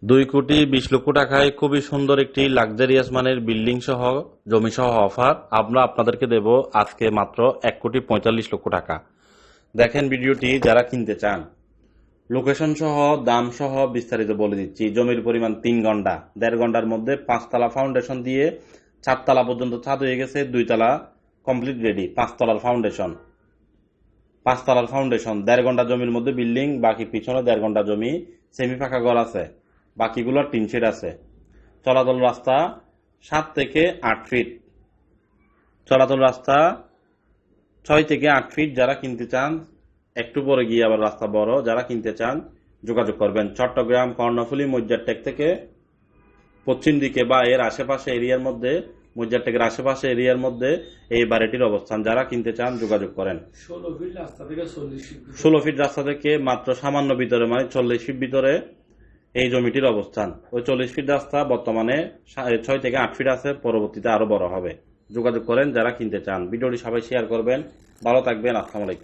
2,20,00,000 টাকায় খুবই সুন্দর একটি লাক্সারিয়াস মানের বিল্ডিং সহ জমি সহ অফার আমরা আপনাদেরকে দেব আজকে মাত্র 1,45,00,000 টাকা। দেখেন ভিডিওটি যারা কিনতে চান, লোকেশন সহ দাম সহ বিস্তারিত বলে দিচ্ছি। জমির পরিমাণ 3 ঘন্টা, 1.5 ঘন্টার মধ্যে 5 তলা ফাউন্ডেশন দিয়ে 4 তলা পর্যন্ত ছাদ হয়ে গেছে, 2 তলা কমপ্লিট রেডি, 5 তলার ফাউন্ডেশন 1.5 ঘন্টা জমির মধ্যে বিল্ডিং, বাকি পিছনে 1.5 ঘন্টা জমি সেমি ফাঁকা ঘর আছে, বাকিগুলো টিন শেড আছে। চলাচল রাস্তা 7 থেকে 8 ফিট, চলাচল রাস্তা 6 থেকে 8 ফিট। যারা কিনতে চান, একটু পরে গিয়ে আবার রাস্তা বড়, যারা কিনতে চান যোগাযোগ করবেন। চট্টগ্রাম কর্ণফুলী মজ্জারটেক থেকে পশ্চিম দিকে বা এর আশেপাশে এরিয়ার মধ্যে, মজ্জারটেকের আশেপাশে এরিয়ার মধ্যে এই বাড়িটির অবস্থান। যারা কিনতে চান যোগাযোগ করেন। 16 ফিট রাস্তা থেকে মাত্র সামান্য ভিতরে, মানে 40 ফিট ভিতরে এই জমিটির অবস্থান। ওই 40 ফিট রাস্তা বর্তমানে 6 থেকে 8 ফিট আছে, পরবর্তীতে আরো বড় হবে। যোগাযোগ করেন যারা কিনতে চান। ভিডিওটি সবাই শেয়ার করবেন। ভালো থাকবেন। আসসালামু আলাইকুম।